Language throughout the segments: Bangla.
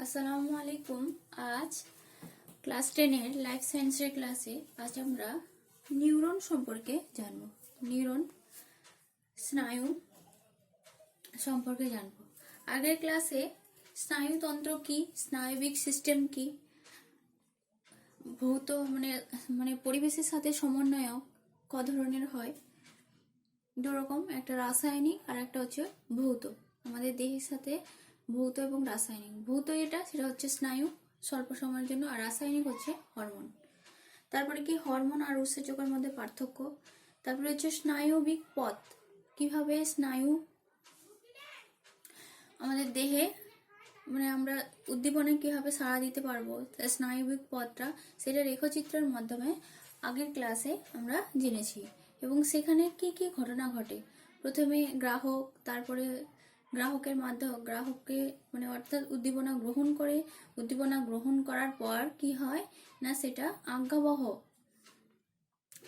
আসসালামু আলাইকুম। আজ ক্লাস 10 লাইফ সায়েন্সের ক্লাসে আজ আমরা নিউরন সম্পর্কে জানব। নিউরন স্নায়ু সম্পর্কে জানব। আগের ক্লাসে স্নায়ুতন্ত্র কি, স্নায়বিক সিস্টেম কি, ভৌত মানে পরিবেশের সাথে সমন্বয় ক ধরনের হয়, দুরকম, একটা রাসায়নিক আর একটা হচ্ছে ভৌত। আমাদের দেহের সাথে ভৌত এবং রাসায়নিক। ভৌত সেটা হচ্ছে স্নায়ু স্বল্প সময়ের জন্য, আর রাসায়নিক হচ্ছে হরমোন। তারপরে কি হরমোন আর উৎসেচকের মধ্যে পার্থক্য। তারপরে হচ্ছে স্নায়বিক পথ, কিভাবে স্নায়ু আমাদের দেহে আমরা উদ্দীপনায় কিভাবে সাড়া দিতে পারবো, স্নায়বিক পথটা সেটা রেখাচিত্রের মাধ্যমে আগের ক্লাসে আমরা জেনেছি। এবং সেখানে কি কি ঘটনা ঘটে, প্রথমে গ্রাহক, তারপরে গ্রাহকের মাধ্যমে গ্রাহককে অর্থাৎ উদ্দীপনা গ্রহণ করে, উদ্দীপনা গ্রহণ করার পর কি হয় না, সেটা আজ্ঞাবহ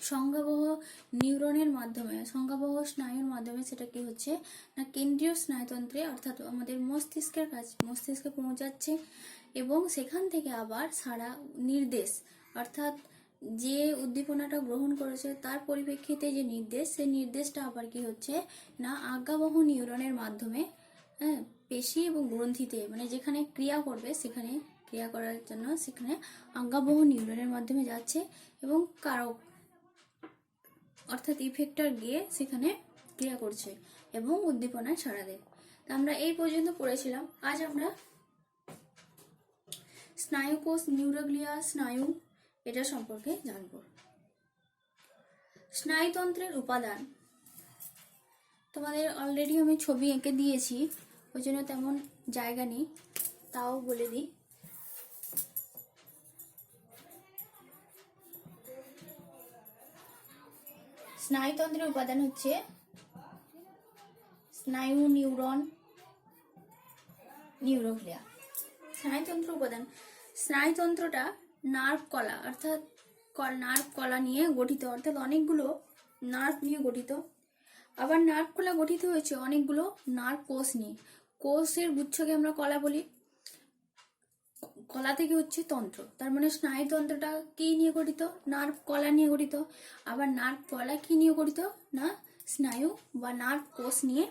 সংজ্ঞাবহ নিউরনের মাধ্যমে, সংজ্ঞাবহ স্নায়ুর মাধ্যমে সেটা কি হচ্ছে না কেন্দ্রীয় স্নায়ুতন্ত্রে অর্থাৎ আমাদের মস্তিষ্কে পৌঁছাচ্ছে। এবং সেখান থেকে আবার সারা নির্দেশ, অর্থাৎ যে উদ্দীপনাটা গ্রহণ করেছে তার পরিপ্রেক্ষিতে যে নির্দেশ, সেই নির্দেশটা আবার কি হচ্ছে না আজ্ঞাবহ নিউরনের মাধ্যমে পেশি এবং গ্রন্থিতে, যেখানে ক্রিয়া করবে সেখানে ক্রিয়া করার জন্য সেখানে আজ্ঞাবহ নিউরনের মাধ্যমে যাচ্ছে এবং কারক অর্থাৎ ইফেক্টর গিয়ে সেখানে ক্রিয়া করছে এবং উদ্দীপনায় সাড়া দেয়। আমরা এই পর্যন্ত পড়েছিলাম। আজ আমরা স্নায়ুকোষ, নিউরোগ্লিয়া, স্নায়ু এটা সম্পর্কে জানব। স্নায়ুতন্ত্রের উপাদান তোমাদের অলরেডি আমি ছবি এঁকে দিয়েছি, ওই জন্য তেমন জায়গা নেই, তাও বলে দিই। স্নায়ুতন্ত্রের উপাদান হচ্ছে স্নায়ু, নিউরন, নিউরোগ্লিয়া। স্নায়ুতন্ত্র উপাদান, স্নায়ুতন্ত্রটা নার্ভ কলা অর্থাৎ নার্ভ কলা নিয়ে গঠিত, অর্থাৎ অনেকগুলো নার্ভ নিয়ে গঠিত। আবার নার্ভ কলা গঠিত হয়েছে অনেকগুলো নার্ভ কোষ নিয়ে। কোষের গুচ্ছকে আমরা কলা বলি। কলা থেকে হচ্ছে তন্ত্র, তার মানে স্নায়ুতন্ত্রটা কি নিয়ে গঠিত, নার্ভ কলা নিয়ে গঠিত। আবার নার্ভ কলা কি নিয়ে গঠিত না স্নায়ু বা নার্ভ কোষ নিয়ে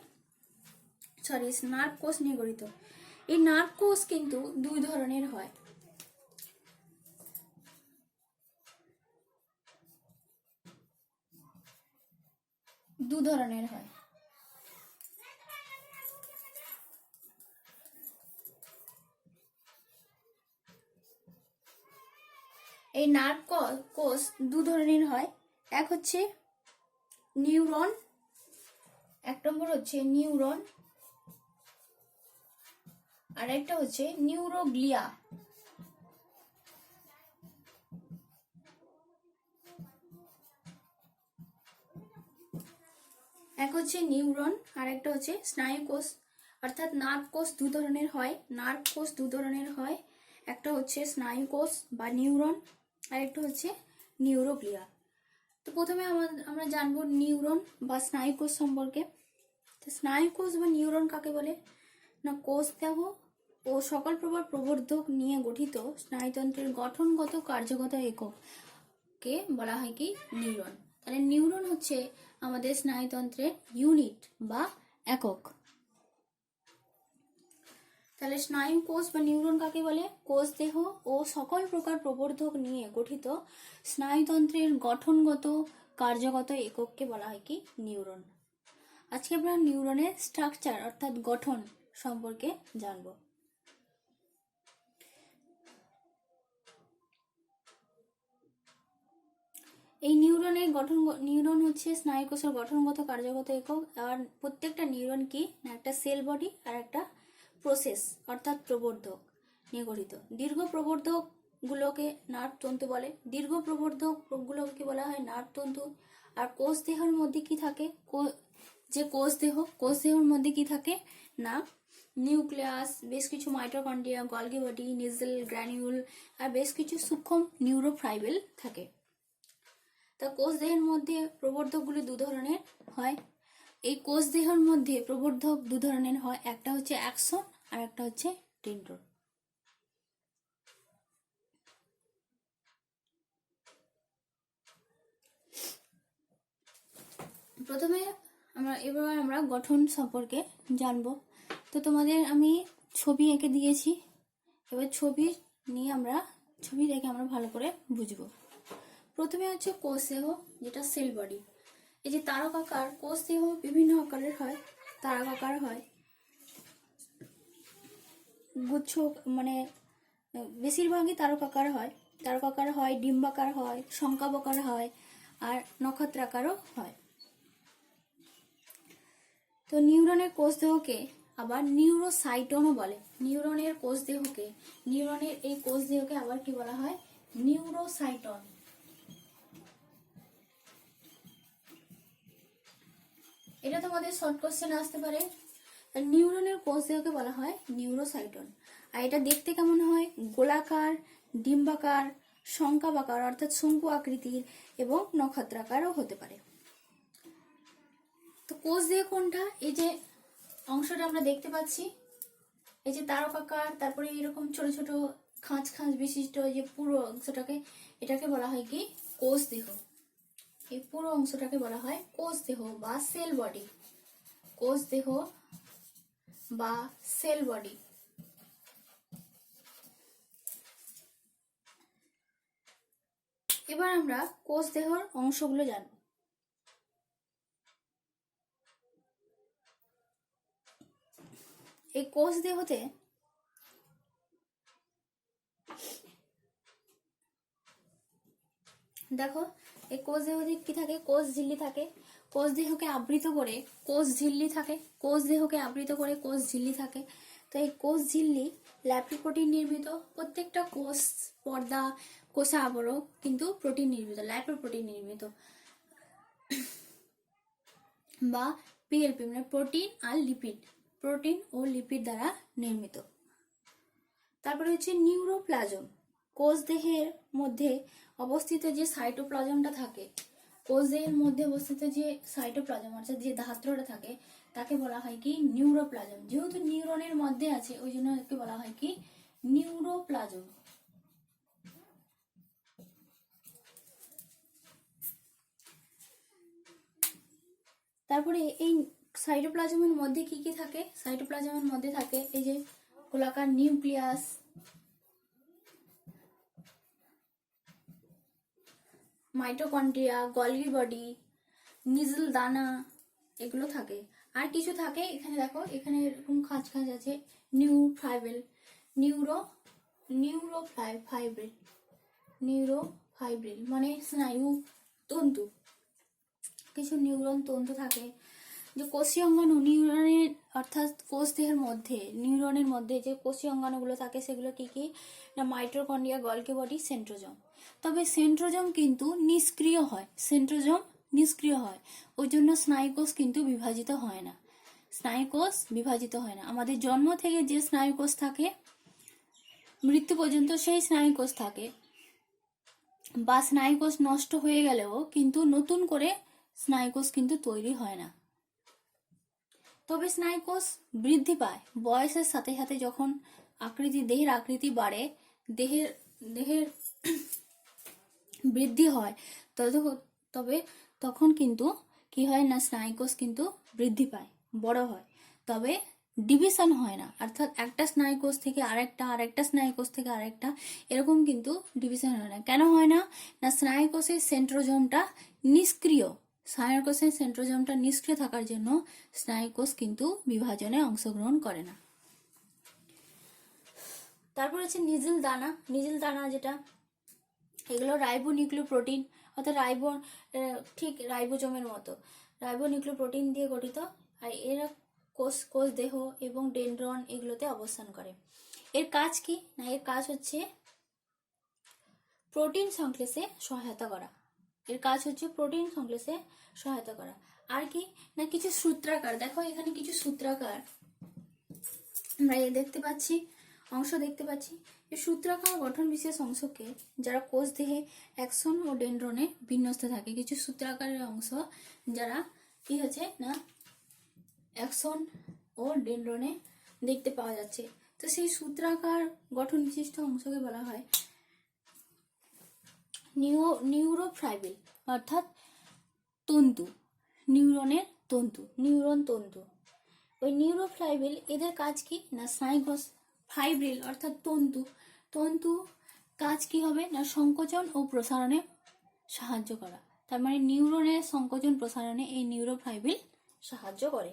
গঠিত। এই নার্ভ কোষ কিন্তু দুই ধরনের হয়। এই নার্ভ কোষ দু ধরনের হয়। এক হচ্ছে নিউরন, এক নম্বর হচ্ছে নিউরন, আর একটা হচ্ছে নিউরোগ্লিয়া। এক হচ্ছে নিউরন আর একটা হচ্ছে স্নায়ু কোষ। অর্থাৎ নার্ভ কোষ দু ধরনের হয়। একটা হচ্ছে স্নায়ু কোষ বা নিউরন, আর একটা হচ্ছে নিউরোগ্লিয়া। তো প্রথমে আমরা জানবো নিউরন বা স্নায়ু কোষ সম্পর্কে। তো স্নায়ু কোষ বা নিউরন কাকে বলে না, কোষ দেহ ও সকল প্রকার প্রবর্ধক নিয়ে গঠিত স্নায়ুতন্ত্রের গঠনগত কার্যগত এককে বলা হয় কি নিউরন। তাহলে নিউরন হচ্ছে আমাদের স্নায়ুতন্ত্রের ইউনিট বা একক। তাহলে স্নায়ু কোষ বা নিউরন কাকে বলে, কোষ দেহ ও সকল প্রকার প্রবর্ধক নিয়ে গঠিত স্নায়ুতন্ত্রের গঠনগত কার্যগত একককে বলা হয় কি নিউরন। আজকে আমরা নিউরনের স্ট্রাকচার অর্থাৎ গঠন সম্পর্কে জানব। এই নিউরন হচ্ছে স্নায়ু কোষের গঠনগত কার্যগত একক। আর প্রত্যেকটা নিউরন কি না একটা সেল বডি আর একটা প্রসেস অর্থাৎ প্রবর্ধক নিয়ে গঠিত। দীর্ঘ প্রবর্ধক গুলোকে নার্ভ তন্তু বলে, দীর্ঘ প্রবর্ধক গুলোকে কি বলা হয় নার্ভ তন্তু। আর কোষ দেহের মধ্যে কি থাকে, যে কোষ দেহের মধ্যে কি থাকে না নিউক্লিয়াস, বেশ কিছু mitochondria, golgi body, Nissl, granule আর বেশ কিছু সূক্ষ্ম নিউরোফাইবেল থাকে। তা কোষ দেহের মধ্যে প্রবর্ধকগুলি দু ধরনের হয়। এই কোষ দেহের মধ্যে প্রবর্ধক দু ধরনের হয়, একটা হচ্ছে অ্যাক্সন আর একটা হচ্ছে ডেন্ড্রন। প্রথমে আমরা গঠন সম্পর্কে জানবো। তো তোমাদের আমি ছবি এঁকে দিয়েছি, এবার ছবি দেখে আমরা ভালো করে বুঝবো। প্রথমে হচ্ছে কোষ দেহ, যেটা সেল বডি। এই যে তারকাকার কোষ দেহ বিভিন্ন আকারের হয়, তারকাকার হয়, গুচ্ছ মানে বেশিরভাগই তারকাকার হয়, ডিম্বাকার হয়, শঙ্কাবকার হয়, আর নক্ষত্রাকারও হয়। তো নিউরনের কোষ দেহকে আবার নিউরোসাইটনও বলে। নিউরনের এই কোষ দেহকে আবার কি বলা হয়? নিউরোসাইটন। এটা তোমাদের শর্ট কোশ্চেন আসতে পারে। নিউরনের কোষ দেহকে বলা হয় নিউরোসাইটন। আর এটা দেখতে কেমন হয়? গোলাকার, ডিম্বাকার, শঙ্কাবাকার অর্থাৎ শঙ্কু আকৃতির এবং নক্ষত্রাকারও হতে পারে। তো কোষ দেহ কোনটা? এই যে অংশটা আমরা দেখতে পাচ্ছি, এই যে তারকাকার, তারপরে এরকম ছোট ছোট খাঁজ বিশিষ্ট যে পুরো অংশটাকে, এটাকে বলা হয় কি? কোষ দেহ। এই পুরো অংশটাকে বলা হয় কোষ দেহ বা সেল বডি। কোষ দেহ বা সেল বডি। এবার আমরা কোষ দেহর অংশগুলো জানব। এই কোষ দেহতে দেখো, এই কোষ দেহতে কি থাকে? কোষ ঝিল্লি থাকে। কোষ দেহকে আবৃত করে কোষ ঝিল্লি থাকে। তো এই কোষ ঝিল্লি ল্যাপ্টোপ্রোটিন নির্মিত। প্রত্যেকটা কোষ পর্দা, কোষা আবরক কিন্তু প্রোটিন নির্মিত, ল্যাপ্টোপ্রোটিন নির্মিত, বা পিএলপি মানে প্রোটিন ও লিপিড দ্বারা নির্মিত। তারপরে হচ্ছে নিউরোপ্লাজম। কোষ দেহের মধ্যে অবস্থিত যে সাইটোপ্লাজমটা থাকে, অর্থাৎ যে ধাত্রটা থাকে, তাকে বলা হয় কি? নিউরোপ্লাজম। যেহেতু নিউরনের মধ্যে আছে, ওই জন্য একে বলা হয় কি? নিউরোপ্লাজম। তারপরে এই সাইটোপ্লাজমের মধ্যে কি কি থাকে? সাইটোপ্লাজমের মধ্যে থাকে এই যে গোলাকার নিউক্লিয়াস, মাইটোকন্ড্রিয়া, গলগি বডি, নিজল দানা, এগুলো থাকে। আর কিছু থাকে এখানে, দেখো এখানে এরকম খাঁজ আছে, নিউরোফাইব্রিল মানে স্নায়ু তন্তু। কিছু নিউরন তন্তু থাকে। যে কোষীয় অঙ্গাণু নিউরনের, অর্থাৎ কোষ দেহের মধ্যে নিউরনের মধ্যে যে কোষীয় অঙ্গাণুগুলো থাকে, সেগুলো কি কি? না মাইটোকন্ড্রিয়া, গলগি বডি, সেন্ট্রোজোম। তবে সেন্ট্রোজোম কিন্তু নিষ্ক্রিয় হয়, ওই জন্য স্নায়ুকোষ কিন্তু বিভাজিত হয় না। আমাদের জন্ম থেকে যে স্নায়ুকোষ থাকে, মৃত্যু পর্যন্ত সেই স্নায়ুকোষ থাকে, বা স্নায়ুকোষ নষ্ট হয়ে গেলেও কিন্তু নতুন করে স্নায়ুকোষ কিন্তু তৈরি হয় না। তবে স্নায়ুকোষ বৃদ্ধি পায় বয়সের সাথে সাথে। যখন দেহের আকৃতি বাড়ে, দেহের বৃদ্ধি হয়, তবে তখন কিন্তু কি হয় না, স্নায়ুকোষ কিন্তু বৃদ্ধি পায়, বড় হয়। তবে ডিভিশন হয় না, অর্থাৎ একটা স্নায়ুকোষ থেকে আরেকটা স্নায়ুকোষ থেকে আরেকটা, এরকম কিন্তু ডিভিশন হয় না। কেন হয় না? না স্নায়ুকোষের সেন্ট্রোজোমটা নিষ্ক্রিয়। থাকার জন্য স্নায়ুকোষ কিন্তু বিভাজনে অংশগ্রহণ করে না। তারপর হচ্ছে নিজেল দানা যেটা, এগুলো রাইবোনিউক্লিওপ্রোটিন, অর্থাৎ ঠিক রাইবোজোমের মতো রাইবোনিউক্লিওপ্রোটিন দিয়ে গঠিত। আর এরা কোষ দেহ এবং ডেনড্রন এগুলোতে অবস্থান করে। এর কাজ কি? না এর কাজ হচ্ছে প্রোটিন সংশ্লেষে সহায়তা করা। আর কি না কিছু সূত্রাকার, দেখো এখানে কিছু সূত্রাকার আমরা দেখতে পাচ্ছি, এই সূত্রাকার গঠন বিশেষ অংশকে যারা কোষ দেহে অ্যাক্সন ও ডেনড্রনে বিন্যস্ত থাকে। কিছু সূত্রাকারের অংশ যারা কি হচ্ছে না অ্যাক্সন ও ডেনড্রনে দেখতে পাওয়া যাচ্ছে। তো সেই সূত্রাকার গঠন বিশিষ্ট অংশকে বলা হয় নিউরোফাইব্রিল, অর্থাৎ তন্তু। নিউরনের তন্তু, নিউরন তন্তু। ওই নিউরোফাইব্রিল এদের কাজ কি না স্নায়ুকোষ, ফাইব্রিল অর্থাৎ তন্তু, তন্তু কাজ কি হবে না সংকোচন ও প্রসারণে সাহায্য করা। তার মানে নিউরনের সংকোচন প্রসারণে এই নিউরোফাইব্রিল সাহায্য করে।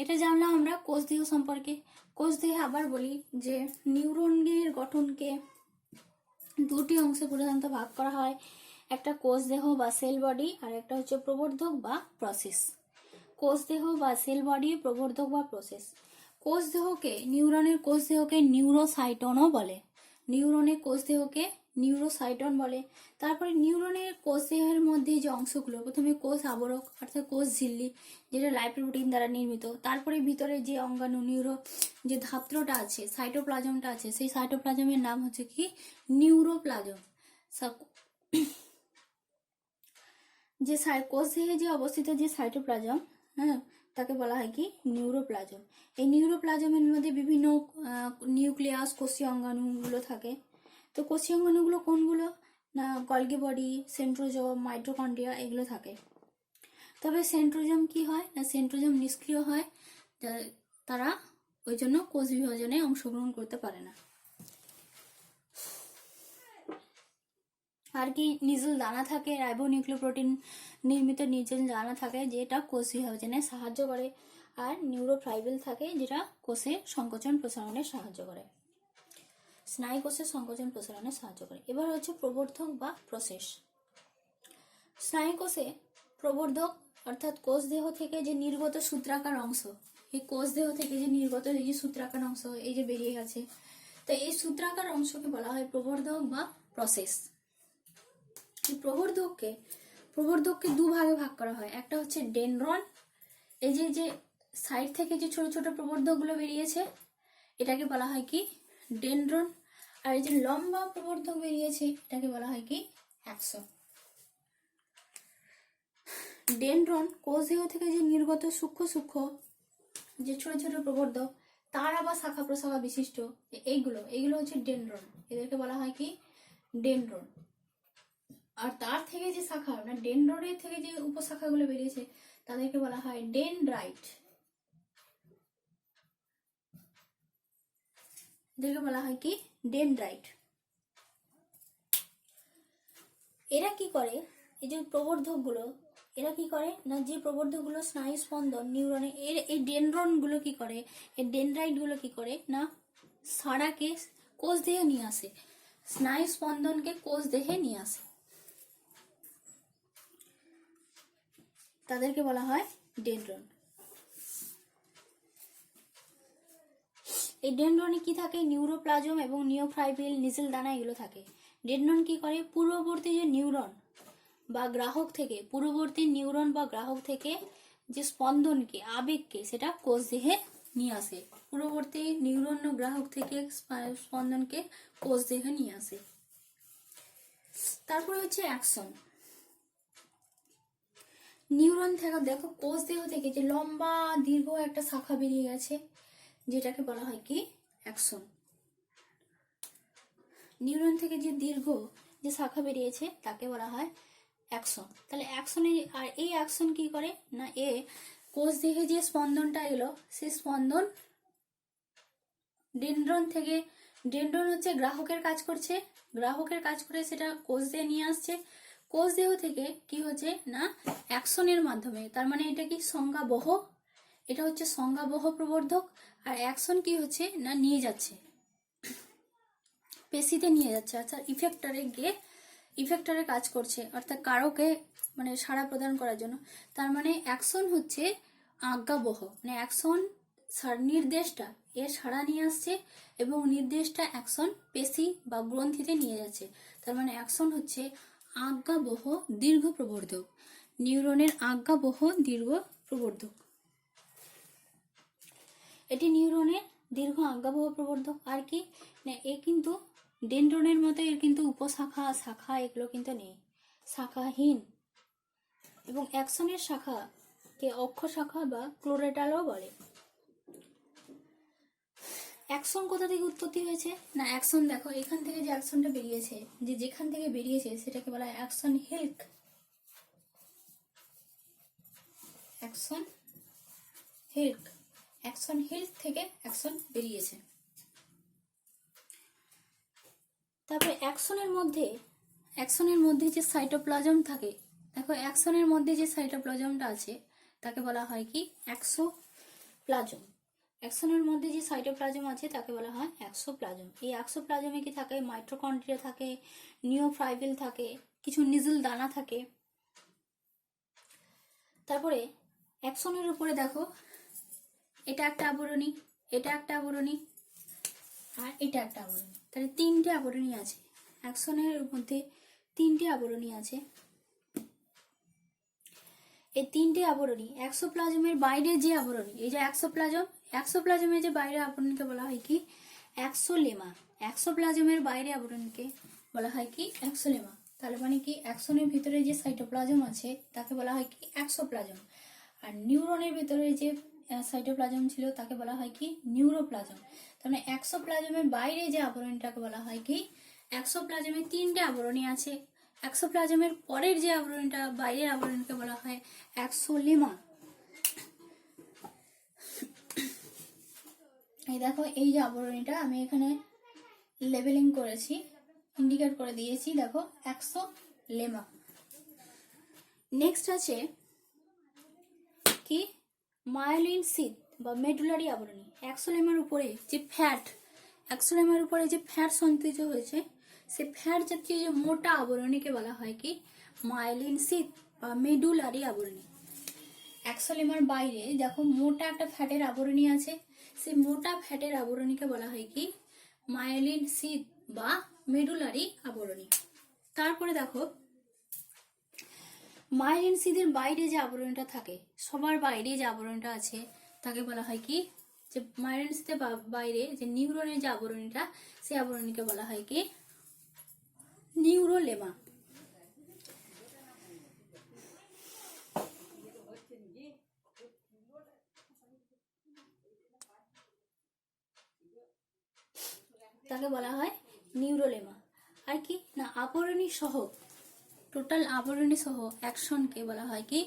এটা জানলাম আমরা কোষদেহ সম্পর্কে। কোষদেহে আবার বলি যে নিউরনের গঠনকে দুটি অংশে প্রধানত ভাগ করা হয়, একটা কোষদেহ বা সেল বডি আর একটা হচ্ছে প্রবর্ধক বা প্রসেস। কোষদেহ বা সেল বডি, প্রবর্ধক বা প্রসেস। কোষদেহকে নিউরনের কোষদেহকে নিউরোসাইটনও বলে, নিউরনের কোষদেহকে নিউরোসাইটন বলে। তারপরে নিউরনের কোষদেহের মধ্যে যে অংশগুলো, প্রথমে কোষ আবরক অর্থাৎ কোষ ঝিল্লি যেটা লাইপোপ্রোটিন দ্বারা নির্মিত, তারপরে ভিতরে যে অঙ্গাণু নিউরো যে ধাত্রটা আছে, সাইটোপ্লাজমটা আছে, সেই সাইটোপ্লাজমের নাম হচ্ছে কি নিউরোপ্লাজম। যে কোষদেহে যে অবস্থিত যে সাইটোপ্লাজম, হ্যাঁ, তাকে বলা হয় কি নিউরোপ্লাজম। এই নিউরোপ্লাজমের মধ্যে বিভিন্ন নিউক্লিয়াস কোষীয় অঙ্গাণুগুলো থাকে। তো কোষীয় অঙ্গাণুগুলো কোনগুলো না গলগি বডি, সেন্ট্রোজোম, মাইটোকন্ড্রিয়া এগুলো থাকে। তবে সেন্ট্রোজোম কি হয় না সেন্ট্রোজোম নিষ্ক্রিয় হয়, তারা ওই জন্য কোষ বিভাজনে অংশগ্রহণ করতে পারে না। আর কি নিজেল দানা থাকে, রাইবোনিউক্লিওপ্রোটিন নির্মিত নিজেল দানা থাকে যেটা কোষ বিভাজনে সাহায্য করে। আর নিউরোফাইব্রিল থাকে যেটা কোষের সংকোচন প্রসারণে সাহায্য করে, স্নায়ু কোষের সংকোচন প্রসারণে সাহায্য করে। এবার হচ্ছে প্রবর্ধক বা প্রসেস। স্নায়ু কোষে প্রবর্ধক অর্থাৎ কোষ দেহ থেকে যে নির্গত সূত্রাকার অংশ, এই কোষ দেহ থেকে যে নির্গত এই যে সূত্রাকার অংশ এই যে বেরিয়ে গেছে, তো এই সূত্রাকার অংশকে বলা হয় প্রবর্ধক বা প্রসেস। প্রবর্ধককে দুভাগে ভাগ করা হয়, একটা হচ্ছে ডেনড্রন, এই যে যে সাইড থেকে যে ছোট ছোট প্রবর্ধকগুলো বেরিয়েছে এটাকে বলা হয় কি ডেনড্রন। আর এই যে লম্বা প্রবর্ধক বেরিয়েছে এটাকে বলা হয় কি অ্যাক্সন। ডেনড্রন কোষদেহ থেকে যে নির্গত সূক্ষ্ম সূক্ষ্ম যে ছোট ছোট প্রবর্ধক, তার আবার শাখা প্রশাখা বিশিষ্ট এইগুলো হচ্ছে ডেনড্রন, এদেরকে বলা হয় কি ডেনড্রন। আর তার থেকে যে শাখা না ডেনড্রনের থেকে যে উপশাখাগুলো বেরিয়েছে তাদেরকে বলা হয় ডেনড্রাইট, এদেরকে বলা হয় কি ডেনড্রাইট। এরা কি করে, এই যে প্রবর্ধকগুলো এরা কি করে না যে প্রবর্ধকগুলো স্নায়ু স্পন্দন নিউরনে এই ডেনড্রনগুলো কি করে, এই ডেনড্রাইটগুলো কি করে না সারাকে কোষ দেহে নিয়ে আসে, স্নায়ু স্পন্দনকে কোষ দেহে নিয়ে আসে, তাদেরকে বলা হয় ডেনড্রন। এই ডেনড্রনে কি থাকে নিউরোপ্লাজম এবং নিওফাইব্রিল নিজেল দানা এগুলো থাকে। ডেনড্রন কি করে পূর্ববর্তী যে নিউরন বা গ্রাহক থেকে, পূর্ববর্তী নিউরন বা গ্রাহক থেকে যে স্পন্দনকে আবেগকে সেটা কোষ দেহে নিয়ে আসে, পূর্ববর্তী নিউরন ও গ্রাহক থেকে স্পন্দনকে কোষ দেহে নিয়ে আসে। তারপরে হচ্ছে অ্যাকশন। নিউরন থেকে দেখো কোষ দেহ থেকে যে লম্বা দীর্ঘ একটা শাখা বেরিয়ে গেছে যেটাকে বলা হয় কি অ্যাকশন। নিউরন থেকে যে দীর্ঘ যে শাখা বেরিয়েছে তাকে বলা হয় অ্যাকশন। তাহলে অ্যাকশনে আর এই অ্যাকশন কি করে না কোষ দেহে যে স্পন্দনটা এলো সেই স্পন্দন ডেনড্রন থেকে, ডেনড্রন হচ্ছে গ্রাহকের কাজ করছে, গ্রাহকের কাজ করে সেটা কোষ দেহে নিয়ে আসছে, কোষ দেহ থেকে কি হচ্ছে না অ্যাকশনের মাধ্যমে, তার মানে এটা কি সংজ্ঞাবহ, এটা হচ্ছে সংজ্ঞাবহ প্রবর্ধক। আর অ্যাকশন কি হচ্ছে না নিয়ে যাচ্ছে পেশিতে নিয়ে যাচ্ছে, অর্থাৎ ইফেক্টরে গিয়ে ইফেক্টরে কাজ করছে, অর্থাৎ কারকে মানে সাড়া প্রদান করার জন্য। তার মানে অ্যাকশন হচ্ছে আজ্ঞাবহ, মানে অ্যাকশন নির্দেশটা এর সাড়া নিয়ে আসছে এবং নির্দেশটা অ্যাকশন পেশি বা গ্রন্থিতে নিয়ে যাচ্ছে। তার মানে অ্যাকশন হচ্ছে আজ্ঞাবহ দীর্ঘ প্রবর্ধক, নিউরনের আজ্ঞাবহ দীর্ঘ প্রবর্ধক, এটি নিউরনের দীর্ঘ আজ্ঞাবহ প্রবর্ধক। আর কি না এ কিন্তু ডেনড্রনের মতো এর কিন্তু উপশাখা শাখা এগুলো কিন্তু নেই, শাখাহীন। এবং অ্যাকশনের শাখাকে অক্ষ শাখা বা ক্লোরেটালও বলে। অ্যাকশন কোথা থেকে উৎপত্তি হয়েছে না অ্যাকশন দেখো এখান থেকে যে অ্যাকশনটা বেরিয়েছে, যেখান থেকে বেরিয়েছে সেটাকে বলা হয় অ্যাকশন হিল্ক। অ্যাকসন হিল্ক, অ্যাকসন হিল্ক থেকে অ্যাকসন বেরিয়েছে। তারপরে অ্যাকসনের মধ্যে যে সাইটোপ্লাজম থাকে, দেখো অ্যাকসনের মধ্যে যে সাইটোপ্লাজমটা আছে তাকে বলা হয় কি অ্যাক্সোপ্লাজম। অ্যাকসনের মধ্যে যে সাইটোপ্লাজম আছে তাকে বলা হয় অ্যাক্সোপ্লাজম। এই অ্যাক্সোপ্লাজমে কি থাকে? মাইটোকন্ড্রিয়া থাকে, নিওফাইব্রিল থাকে, কিছু নিজেল দানা থাকে। তারপরে অ্যাকসনের উপরে দেখো এটা একটা আবরণী, এটা একটা আবরণী, আর এটা একটা আবরণী। তাহলে তিনটে আবরণী আছে অ্যাকসনের মধ্যে, তিনটে আবরণী আছে। এই তিনটে আবরণী অ্যাক্সোপ্লাজমের বাইরে যে আবরণী, এই যে অ্যাক্সোপ্লাজমের যে বাইরে আবরণীকে বলা হয় কি অ্যাক্সোলেমা। অ্যাক্সোপ্লাজমের বাইরে আবরণীকে বলা হয় কি অ্যাক্সোলেমা। তাহলে মানে কি অ্যাকসনের ভিতরে যে সাইটোপ্লাজম আছে তাকে বলা হয় কি অ্যাক্সোপ্লাজম, আর নিউরনের ভিতরে যে সাইটোপ্লাজম ছিল তাকে বলা হয় কি নিউরোপ্লাজম। তাহলে অ্যাক্সোপ্লাজমের বাইরে যে আবরণীটাকে বলা হয় কি অ্যাক্সোপ্লাজমের তিনটে আবরণী আছে। অ্যাক্সোপ্লাজমের পরের যে আবরণীটা, বাইরের আবরণীকে বলা হয় অ্যাক্সোলেমা। এই দেখো এই যে আবরণীটা আমি এখানে লেবেলিং করেছি, ইন্ডিকেট করে দিয়েছি, দেখো অ্যাক্সোলেমা। নেক্সট আছে কি মায়োলিন সিথ বা মেডুলারি আবরণী। অ্যাক্সোলেমার উপরে যে ফ্যাট সঞ্চিত হয়েছে, সে ফ্যাট জাতীয় যে মোটা আবরণীকে বলা হয় কি মায়োলিন সিথ বা মেডুলারি আবরণী। অ্যাক্সোলেমার বাইরে দেখো মোটা একটা ফ্যাটের আবরণী আছে, সেই মোটা ফ্যাটের আবরণীকে বলা হয় কি মায়োলিন সিথ বা মেডুলারি আবরণী। তারপরে দেখো মায়োলিন সিথের বাইরে যে আবরণীটা থাকে, সবার বাইরে যে আবরণীটা আছে তাকে বলা হয় কি যে মায়োলিন সিথের বাইরে যে নিউরনের যে আবরণীটা, সেই আবরণীকে বলা হয় কি নিউরোলেমা। তাকে বলা হয় নিউরোলেমা। আর কি না আবরণী সহ, টোটাল আবরণী সহ অ্যাকশনকে বলা হয় কি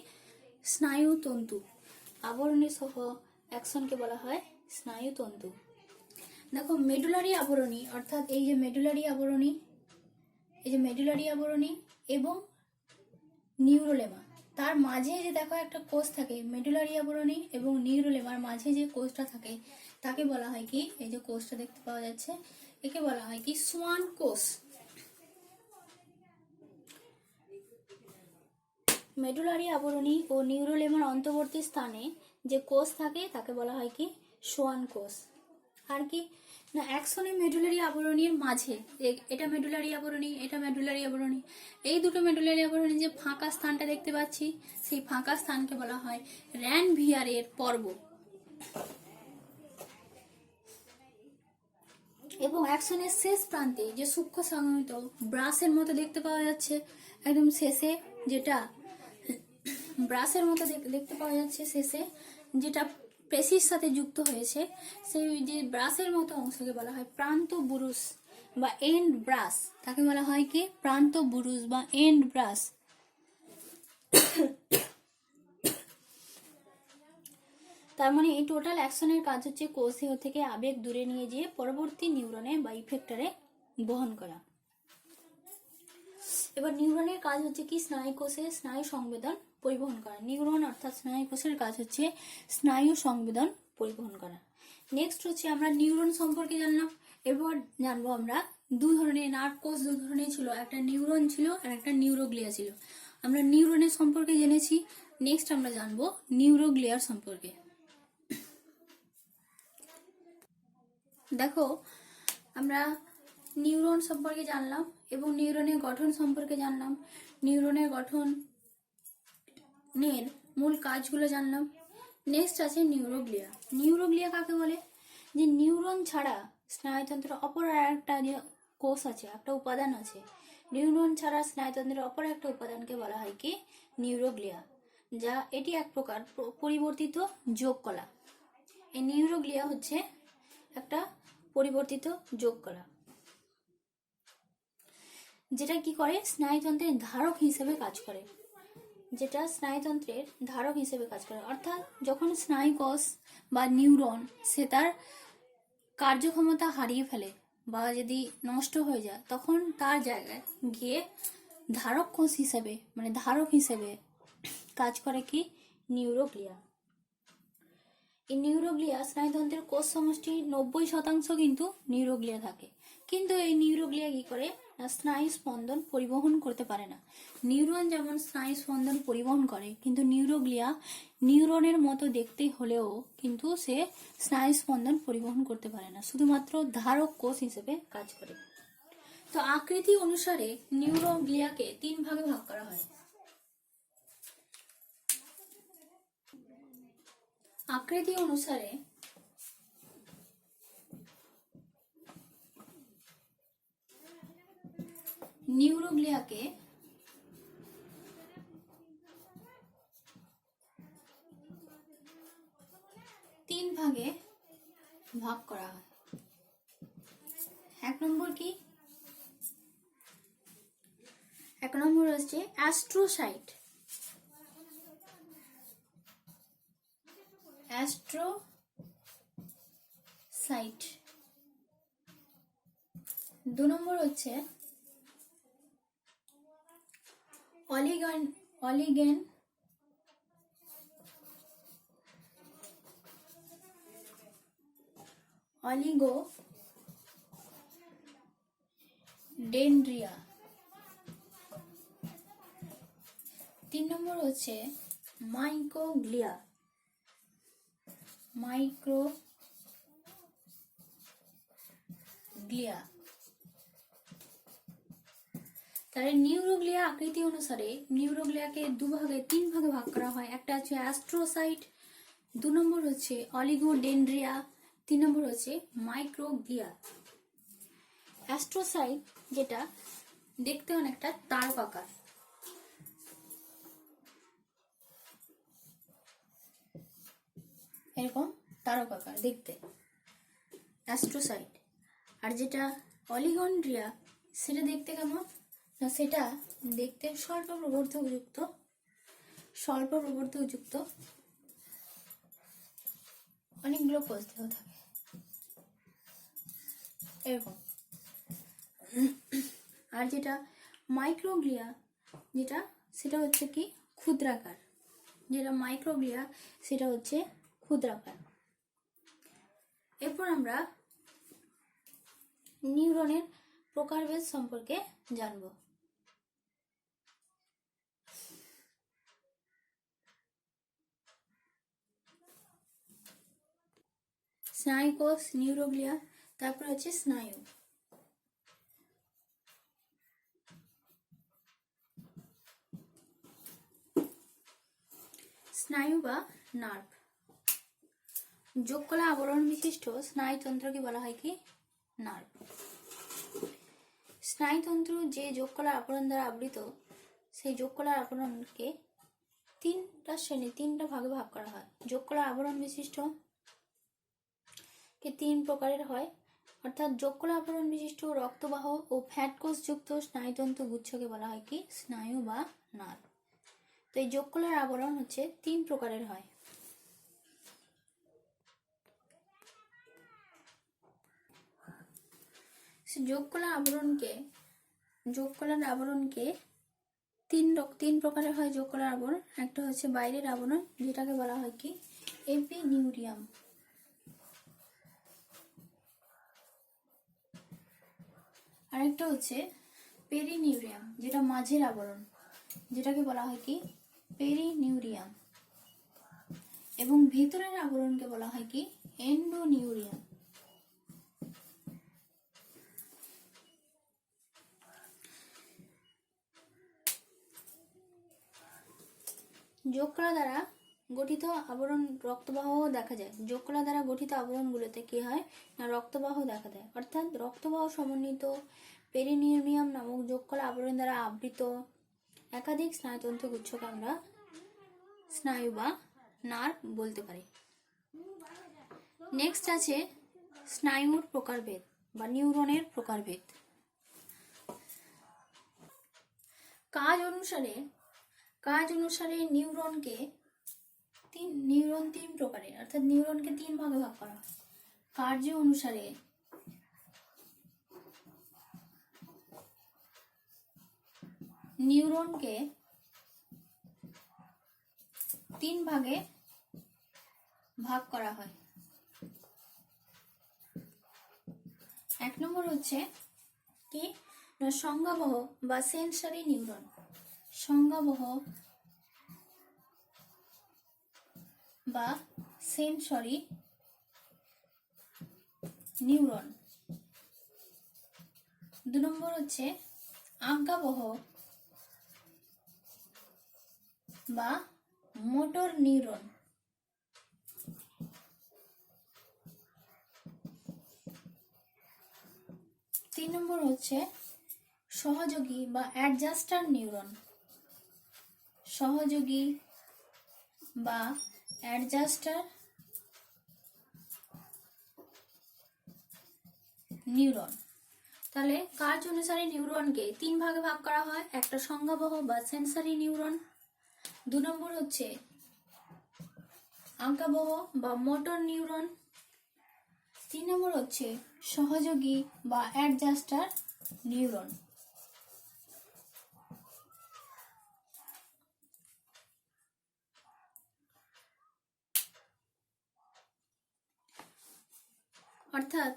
স্নায়ুতন্তু। আবরণী সহ অ্যাকশনকে বলা হয় স্নায়ুতন্তু। দেখো মেডুলারি আবরণী, অর্থাৎ এই যে মেডুলারি আবরণী এবং নিউরোলেমা, তার মাঝে যে দেখো একটা কোষ থাকে, মেডুলারি আবরণী এবং নিউরোলেমার মাঝে যে কোষটা থাকে তাকে বলা হয় কি, এই যে কোষটা দেখতে পাওয়া যাচ্ছে একে বলা হয় কি সোয়ান কোষ। মেডুলারি আবরণী ও নিউরোলেমার অন্তর্বর্তী স্থানে যে কোষ থাকে তাকে বলা হয় কি সোয়ান কোষ। আর কি না অ্যাকসনের মেডুলারি আবরণীর মাঝে, এটা মেডুলারি আবরণী, এটা মেডুলারি আবরণী, এই দুটো মেডুলারি আবরণী যে ফাঁকা স্থানটা দেখতে পাচ্ছি, সেই ফাঁকা স্থানকে বলা হয় র্যানভিয়ারের পর্ব। এবং অ্যাকশনের শেষ প্রান্তে যে সূক্ষ্ম সংহিত ব্রাশের মতো দেখতে পাওয়া যাচ্ছে, একদম শেষে যেটা ব্রাশের মতো দেখতে পাওয়া যাচ্ছে, শেষে যেটা পেশির সাথে যুক্ত হয়েছে, সেই যে ব্রাশের মতো অংশকে বলা হয় প্রান্ত বুরুশ বা এন্ড ব্রাশ। তাকে বলা হয় কি প্রান্ত বুরুশ বা এন্ড ব্রাশ। তার মানে এই টোটাল অ্যাকশনের কাজ হচ্ছে কোষদেহ থেকে আবেগ দূরে নিয়ে গিয়ে পরবর্তী নিউরনে বা ইফেক্টরে বহন করা। এবার নিউরনের কাজ হচ্ছে কি স্নায়ু কোষে স্নায়ু সংবেদন পরিবহন করা। নিউরন অর্থাৎ স্নায়ু কোষের কাজ হচ্ছে স্নায়ু সংবেদন পরিবহন করা। নেক্সট হচ্ছে আমরা নিউরন সম্পর্কে জানলাম। এবার জানবো আমরা দু ধরনের নার্ভ কোষ, দু ধরনের ছিল, একটা নিউরন ছিল আর একটা নিউরোগ্লিয়া ছিল। আমরা নিউরনের সম্পর্কে জেনেছি, নেক্সট আমরা জানবো নিউরোগ্লিয়ার সম্পর্কে। দেখো আমরা নিউরন সম্পর্কে জানলাম এবং নিউরনের গঠন সম্পর্কে জানলাম, নিউরনের গঠনের মূল কাজগুলো জানলাম। নেক্সট আছে নিউরোগ্লিয়া। নিউরোগ্লিয়া কাকে বলে? যে নিউরন ছাড়া স্নায়ুতন্ত্রের অপর একটা যে কোষ আছে, একটা উপাদান আছে, নিউরন ছাড়া স্নায়ুতন্ত্রের অপর একটা উপাদানকে বলা হয় কি নিউরোগ্লিয়া, যা এটি এক প্রকার পরিবর্তিত যোগকলা। এই নিউরোগ্লিয়া হচ্ছে একটা পরিবর্তিত যোগকলা, যেটা কি করে স্নায়ুতন্ত্রের ধারক হিসেবে কাজ করে। যেটা স্নায়ুতন্ত্রের ধারক হিসেবে কাজ করে। অর্থাৎ যখন স্নায়ুকোষ বা নিউরন সে তার কার্যক্ষমতা হারিয়ে ফেলে বা যদি নষ্ট হয়ে যায়, তখন তার জায়গায় গিয়ে ধারক কোষ হিসেবে মানে ধারক হিসেবে কাজ করে কি নিউরোগ্লিয়া। এই নিউরোগ্লিয়া স্নায়ুতন্ত্রের কোষ সমষ্টির 90% কিন্তু নিউরোগ্লিয়া থাকে। কিন্তু এই নিউরোগ্লিয়া কি করে না স্নায়ু স্পন্দন পরিবহন করতে পারে না। নিউরন যেমন স্নায়ু স্পন্দন পরিবহন করে, কিন্তু নিউরোগ্লিয়া নিউরনের মতো দেখতে হলেও কিন্তু সে স্নায়ু স্পন্দন পরিবহন করতে পারে না, শুধুমাত্র ধারক কোষ হিসেবে কাজ করে। তো আকৃতি অনুসারে নিউরোগ্লিয়াকে 3 ভাগে ভাগ করা হয়। আকৃতি অনুসারে নিউরোগ্লিয়াকে 3 ভাগে ভাগ করা হয়। 1 নম্বর কি? 1 নম্বর হচ্ছে অ্যাস্ট্রোসাইট। অ্যাস্ট্রোসাইট। 2 নম্বর হচ্ছে অলিগন অলিগোডেন্ড্রিয়া। 3 নম্বর হচ্ছে মাইক্রোগ্লিয়া। তাহলে নিউরোগ্লিয়া আকৃতি অনুসারে নিউরোগ্লিয়াকে 3 ভাগে ভাগ করা হয়। একটা হচ্ছে অ্যাস্ট্রোসাইট, 2 নম্বর হচ্ছে অলিগোডেন্ড্রিয়া, 3 নম্বর হচ্ছে মাইক্রোগ্লিয়া। অ্যাস্ট্রোসাইট যেটা দেখতে অনেকটা তারকাকার, এরকম তারকাকার দেখতে অ্যাস্ট্রোসাইট। আর যেটা অলিগন্ড্রিয়া সেটা দেখতে কেমন না, সেটা দেখতে স্বল্প প্রবর্ধকযুক্ত অনেকগুলো কোষ দেহ থাকে এরকম। আর যেটা মাইক্রোগ্লিয়া যেটা সেটা হচ্ছে কি ক্ষুদ্রাকার। এরপর আমরা নিউরনের প্রকারভেদ সম্পর্কে জানব। স্নায়ুকোষ, নিউরোগ্লিয়া, তারপর হচ্ছে স্নায়ু। স্নায়ু বা নার্ভ। যোগকলা আবরণ বিশিষ্ট স্নায়ুতন্ত্রকে বলা হয় কি নার্ভ। স্নায়ুতন্ত্র যে যোগকলার আবরণ দ্বারা আবৃত, সেই যোগকলার আবরণকে 3টা ভাগে ভাগ করা হয়। যোগকলার আবরণ বিশিষ্ট কে 3 প্রকারের হয়, অর্থাৎ যোগকলার আবরণ বিশিষ্ট রক্তবাহ ও ফ্যাট কোষযুক্ত স্নায়ুতন্ত্র গুচ্ছকে বলা হয় কি স্নায়ু বা নার্ভ। তো এই যোগকলার আবরণ হচ্ছে 3 প্রকারের হয়। যোগকলার আবরণকে 3 প্রকারের হয়। যোগকলার আবরণ একটা হচ্ছে বাইরের আবরণ, যেটাকে বলা হয় কি এপিনিউরিয়াম। আরেকটা হচ্ছে পেরিনিউরিয়াম, যেটা মাঝের আবরণ, যেটাকে বলা হয় কি পেরিনিউরিয়াম। এবং ভিতরের আবরণকে বলা হয় কি এন্ডোনিউরিয়াম। যোগকলা দ্বারা গঠিত আবরণ রক্তবাহ দেখা যায়। যোগকলা দ্বারা গঠিত আবরণগুলোতে কি হয় না রক্তবাহ দেখা দেয়, অর্থাৎ রক্তবাহ সমন্বিত পেরিনিউরিয়াম নামক যোগকলা আবরণ দ্বারা আবৃত একাধিক স্নায়ুতন্ত্র গুচ্ছকে আমরা স্নায়ু বা নার্ভ বলতে পারি। নেক্সট আছে স্নায়ুর প্রকারভেদ বা নিউরনের প্রকারভেদ। কাজ অনুসারে নিউরনকে তিন প্রকারের, অর্থাৎ নিউরনকে তিন ভাগে ভাগ করা হয়। কার্য অনুসারে নিউরনকে তিন ভাগে ভাগ করা হয়। এক নম্বর হচ্ছে কি না সংজ্ঞাবহ বা সেন্সরি নিউরন। সংজ্ঞাবহ বা সেন্সরি নিউরন। দু নম্বর হচ্ছে আজ্ঞাবহ বা মোটর নিউরন। তিন নম্বর হচ্ছে সহযোগী বা অ্যাডজাস্টার নিউরন। সহযোগী বা অ্যাডজাস্টার নিউরন। তাহলে কাজ অনুসারে নিউরনকে তিন ভাগে ভাগ করা হয়। একটা সংজ্ঞাবহ বা সেন্সরি নিউরন, দু নম্বর হচ্ছে আজ্ঞাবহ বা মোটর নিউরন, তিন নম্বর হচ্ছে সহযোগী বা অ্যাডজাস্টার নিউরন। অর্থাৎ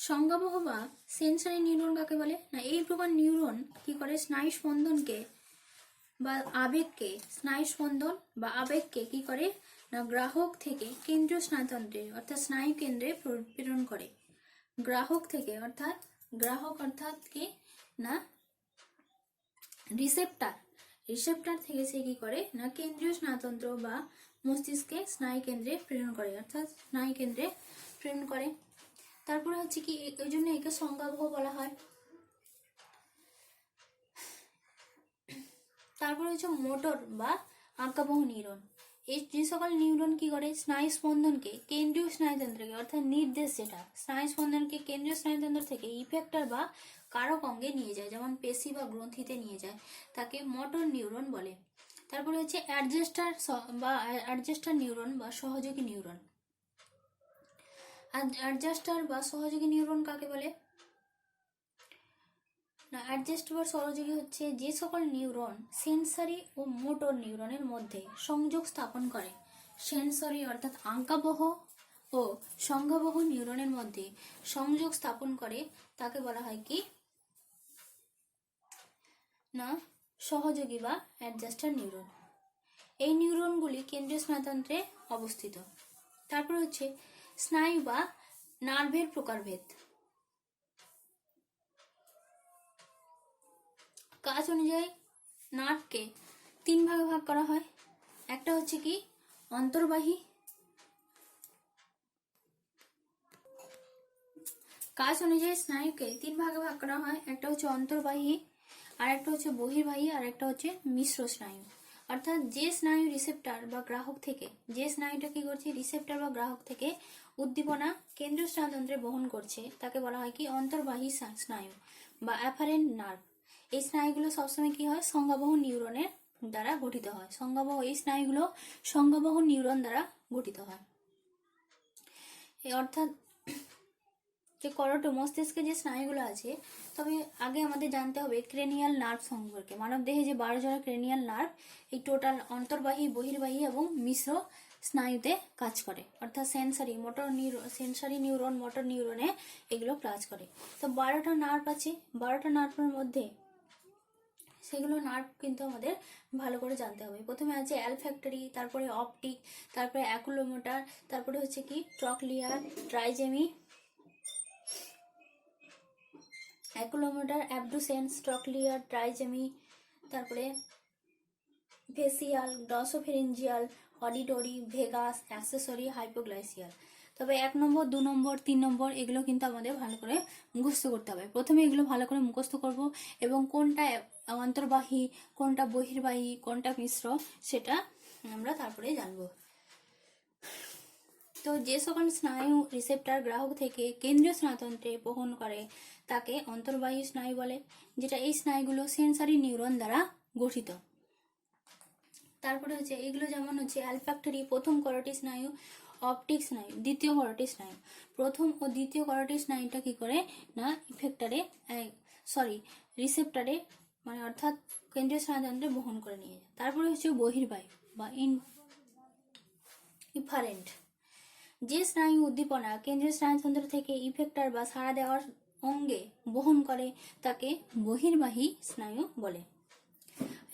সংজ্ঞাবহ বা সেন্সরি নিউরন কাকে বলে না এই প্রকার নিউরন কি করে স্নায়ু স্পন্দনকে বা আবেগকে, স্নায়ু স্পন্দন বা আবেগকে কি করে না গ্রাহক থেকে কেন্দ্রীয় স্নায়ুতন্ত্রে অর্থাৎ স্নায়ু কেন্দ্রে প্রেরণ করে। গ্রাহক থেকে অর্থাৎ গ্রাহক অর্থাৎ কি না রিসেপ্টার থেকে সে কি করে না কেন্দ্রীয় স্নায়ুতন্ত্র বা মস্তিষ্কে স্নায়ু কেন্দ্রে প্রেরণ করে, অর্থাৎ স্নায়ু কেন্দ্রে প্রেরণ করে। তারপরে হচ্ছে কি ওই জন্য একে সংজ্ঞাবহ বলা হয়। তারপরে হচ্ছে মোটর বা আজ্ঞাবহ নিউরন। এই যে সকল নিউরন কি করে স্নায়ু স্পন্দনকে কেন্দ্রীয় স্নায়ুতন্ত্রকে অর্থাৎ নির্দেশ, যেটা স্নায়ু স্পন্দনকে কেন্দ্রীয় স্নায়ুতন্ত্র থেকে ইফেক্টর বা কারক অঙ্গে নিয়ে যায়, যেমন পেশি বা গ্রন্থিতে নিয়ে যায়, তাকে মোটর নিউরন বলে। তারপরে হচ্ছে অ্যাডজাস্টার নিউরন বা সহযোগী নিউরন। অ্যাডজাস্টার বা সহযোগী নিউরন কাকে বলে না অ্যাডজাস্টার বা সহযোগী হচ্ছে যে সকল নিউরন সেন্সরি ও মোটর নিউরনের মধ্যে সংযোগ স্থাপন করে। সেন্সরি অর্থাৎ আজ্ঞাবহ ও সংজ্ঞাবহ নিউরনের মধ্যে সংযোগ স্থাপন করে তাকে বলা হয় কি না সহযোগী বা অ্যাডজাস্টার নিউরন। এই নিউরনগুলি কেন্দ্রীয় স্নায়ুতন্ত্রে অবস্থিত। তারপর হচ্ছে স্নায়ু বা নার্ভের প্রকারভেদ। কাজ অনুযায়ী নার্ভকে তিন ভাগে ভাগ করা হয়। একটা হচ্ছে কি অন্তর্বাহী। কাজ অনুযায়ী স্নায়ুকে তিন ভাগে ভাগ করা হয়। একটা হচ্ছে অন্তর্বাহী, আর একটা হচ্ছে বহির্বাহী, আর একটা হচ্ছে মিশ্র স্নায়ু। অর্থাৎ যে স্নায়ু রিসেপ্টর বা গ্রাহক থেকে, যে স্নায়ুটা কি করছে রিসেপ্টর বা গ্রাহক থেকে উদ্দীপনা কেন্দ্রীয় স্নায়ুতন্ত্রে বহন করছে তাকে বলা হয় কি অন্তর্বাহী স্নায়ু বা অ্যাফারেন্ট নার্ভ। এই স্নায়ুগুলো সবসময় কি হয় সংজ্ঞাবহ নিউরনের দ্বারা গঠিত হয়। এই স্নায়ুগুলো সংজ্ঞাবহ নিউরন দ্বারা গঠিত হয়। অর্থাৎ যে করোটো মস্তিষ্কে যে স্নায়ুগুলো আছে, তবে আগে আমাদের জানতে হবে ক্রেনিয়াল নার্ভ সম্পর্কে। মানব দেহে যে 12 জোড়া ক্রেনিয়াল নার্ভ এই টোটাল অন্তর্বাহী, বহির্বাহী এবং মিশ্র স্নায়ুতে কাজ করে, অর্থাৎ সেন্সরি নিউরন, মোটর নিউরনে এগুলো কাজ করে। তো 12টা নার্ভ আছে, 12টা নার্ভের মধ্যে সেগুলো নার্ভ কিন্তু আমাদের ভালো করে জানতে হবে। প্রথমে আছে অ্যালফ্যাক্টরি, তারপরে অপটিক, তারপরে অ্যাকুলোমোটর, তারপরে হচ্ছে কি trochlear, trigeminal, oculomotor, abducens, trochlear, trigeminal, তারপরে facial, glossopharyngeal, auditory, vagus, accessory, hypoglossal. তবে 1 নম্বর, 2 নম্বর, 3 নম্বর এগুলো কিন্তু আমাদের ভালো করে মুখস্থ করতে হবে। প্রথমে এগুলো ভালো করে মুখস্থ করব এবং কোনটা অন্তর্বাহী, কোনটা বহির্বাহী, কোনটা মিশ্র সেটা আমরা তারপরে জানবো। তো যে সকল স্নায়ু রিসেপ্টর গ্রাহক থেকে কেন্দ্রীয় স্নায়ুতন্ত্রে বহন করে তাকে অন্তর্বাহী স্নায়ু বলে, যেটা এই স্নায়ুগুলো সেন্সারি নিউরন দ্বারা গঠিত। তারপরে হচ্ছে এগুলো যেমন হচ্ছে অ্যালফ্যাক্টরি প্রথম করোটি স্নায়ু, অপটিক স্নায়ু দ্বিতীয় করোটি স্নায়ু। প্রথম ও দ্বিতীয় করোটি স্নায়ুটা কি করে না ইফেক্টরে রিসেপ্টরে মানে অর্থাৎ কেন্দ্রীয় স্নায়ুতন্ত্রে বহন করে নিয়ে যায়। তারপরে হচ্ছে বহির্বায়ু বা ইনফারেন্ট, যে স্নায়ু উদ্দীপনা কেন্দ্রীয় স্নায়ুতন্ত্র থেকে ইফেক্টর বা সাড়া দেওয়ার অঙ্গে বহন করে তাকে বহির্বাহী স্নায়ু বলে।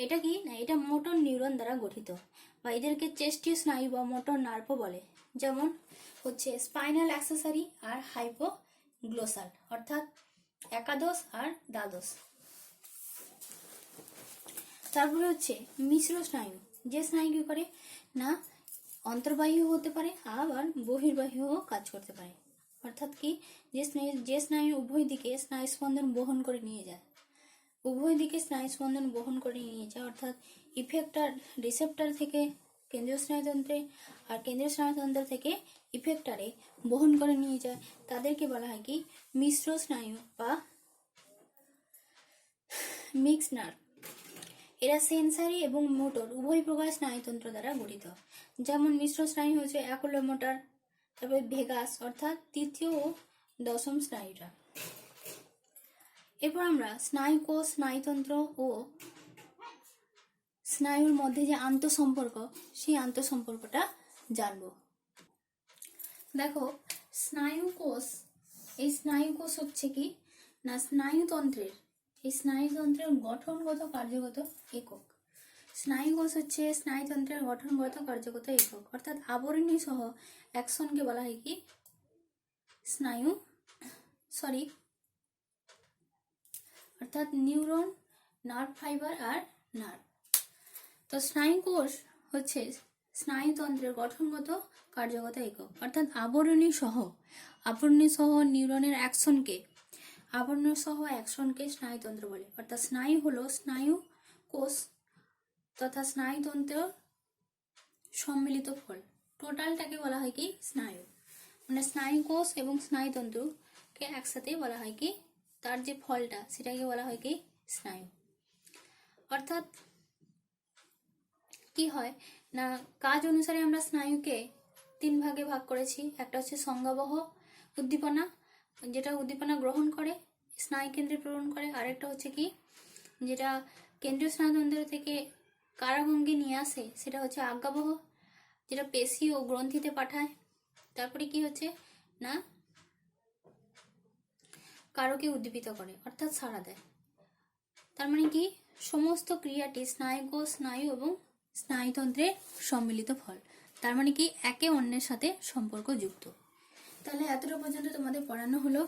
এটা কি না এটা মোটর নিউরন দ্বারা গঠিত, বা এদেরকে চেস্টীয় স্নায়ু বা মোটর নার্ভও বলে, যেমন হচ্ছে স্পাইনাল অ্যাক্সেসরি আর হাইপোগ্লোসাল অর্থাৎ একাদশ আর দ্বাদশ। তারপরে হচ্ছে মিশ্র স্নায়ু, যে স্নায়ু কি করে না অন্তর্বাহী হতে পারে আবার বহির্বাহীও কাজ করতে পারে, অর্থাৎ কি যে স্নায়ু উভয় দিকে স্নায়ু স্পন্দন বহন করে নিয়ে যায়, উভয় দিকে স্নায়ু স্পন্দন বহন করে নিয়ে যায়, অর্থাৎ ইফেক্টর রিসেপ্টর থেকে কেন্দ্রীয় স্নায়ুতন্ত্রে আর কেন্দ্রীয় স্নায়ুতন্ত্র থেকে ইফেক্টরে বহন করে নিয়ে যায়, তাদেরকে বলা হয় কি মিশ্র স্নায়ু বা মিক্স নার্ভ। এরা সেন্সারি এবং মোটর উভয় প্রকার স্নায়ুতন্ত্র দ্বারা গঠিত। যেমন মিশ্র স্নায়ু হচ্ছে অ্যাকুলোমোটর, তারপরে ভেগাস অর্থাৎ তৃতীয় ও দশম স্নায়ুটা। এরপর আমরা স্নায়ুকোষ, স্নায়ুতন্ত্র ও স্নায়ুর মধ্যে যে আন্তঃসম্পর্ক সেই আন্তঃসম্পর্কটা জানব। দেখো স্নায়ুকোষ, এই স্নায়ুকোষ হচ্ছে কি না স্নায়ুতন্ত্রের গঠনগত কার্যগত একক। স্নায়ুকোষ হচ্ছে স্নায়ুতন্ত্রের গঠনগত কার্যগত একক, অর্থাৎ আবরণী সহ অ্যাকশনকে বলা হয় কি অর্থাৎ নিউরন, নার্ভ ফাইবার আর নার্ভ। তো স্নায়ুকোষ হচ্ছে স্নায়ুতন্ত্রের গঠনগত কার্যগত একক, অর্থাৎ আবরণী সহ নিউরনের অ্যাকশনকে স্নায়ুতন্ত্র বলে। অর্থাৎ স্নায়ু হলো স্নায়ুকোষ তথা স্নায়ুতন্ত্রের সম্মিলিত ফল, টোটালটাকে বলা হয় কি স্নায়ু। মানে স্নায়ুকোষ এবং স্নায়ুতন্ত্রকে একসাথে বলা হয় কি তার যে ফলটা সেটাকে বলা হয় কি স্নায়ু। অর্থাৎ কি হয় না কাজ অনুসারে আমরা স্নায়ুকে 3 ভাগে ভাগ করেছি। একটা হচ্ছে সংজ্ঞাবহ উদ্দীপনা, যেটা উদ্দীপনা গ্রহণ করে স্নায়ু কেন্দ্রে প্রেরণ করে, আরেকটা হচ্ছে কি যেটা কেন্দ্রীয় স্নায়ুতন্ত্র থেকে কারাভঙ্গে নিয়ে আসে সেটা হচ্ছে আজ্ঞাবহ, যেটা পেশি ও গ্রন্থিতে পাঠায়। তারপরে কি হচ্ছে না কারকে উদ্দীপিত করে অর্থাৎ সাড়া দেয়। তার মানে কি সমস্ত ক্রিয়াটি স্নায়ুকোষ, স্নায়ু এবং স্নায়ুতন্ত্রের সম্মিলিত ফল, তার মানে কি একে অন্যের সাথে সম্পর্কযুক্ত। তাহলে এতটা পর্যন্ত তোমাদের পড়ানো হলো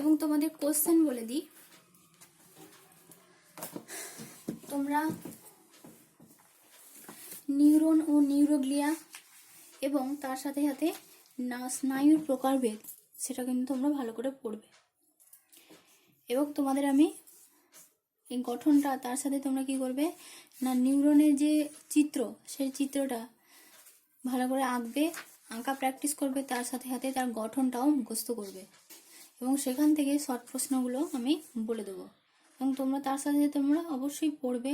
এবং তোমাদের কোশ্চেন বলে দিই। তোমরা নিউরন ও নিউরোগ্লিয়া এবং তার সাথে সাথে স্নায়ুর প্রকারভেদ সেটা কিন্তু তোমরা ভালো করে পড়বে, এবং তোমাদের আমি এই গঠনটা তার সাথে তোমরা কি করবে না নিউরনের যে চিত্র সেই চিত্রটা ভালো করে আঁকা প্র্যাকটিস করবে, তার সাথে সাথে তার গঠনটাও মুখস্থ করবে, এবং সেখান থেকে শর্ট প্রশ্নগুলো আমি বলে দেবো, এবং তোমরা তার সাথে তোমরা অবশ্যই পড়বে।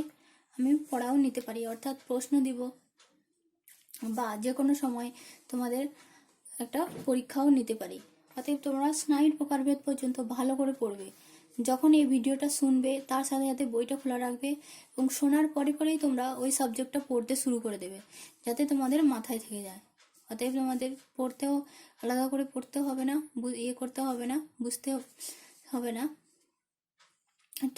আমি পড়াও নিতে পারি, অর্থাৎ প্রশ্ন দিব বা যে কোনো সময় তোমাদের একটা পরীক্ষাও নিতে পারি। অতএব তোমরা স্নায়ুর প্রকারভেদ পর্যন্ত ভালো করে পড়বে। যখন এই ভিডিওটা শুনবে তার সাথে সাথে বইটা খোলা রাখবে এবং শোনার পরেই তোমরা ওই সাবজেক্টটা পড়তে শুরু করে দেবে, যাতে তোমাদের মাথায় থেকে যায়। অতএব তোমাদের পড়তেও আলাদা করে পড়তে হবে না, করতে হবে না, বুঝতে হবে না।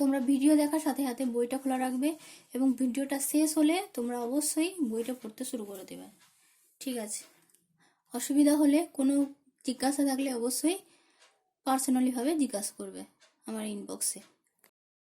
তোমরা ভিডিও দেখার সাথে সাথে বইটা খোলা রাখবে এবং ভিডিওটা শেষ হলে তোমরা অবশ্যই বইটা পড়তে শুরু করে দেবে। ঠিক আছে, অসুবিধা হলে কোনো জিজ্ঞাসা থাকলে অবশ্যই পার্সোনালি ভাবে জিজ্ঞাসা করবে আমার ইনবক্সে।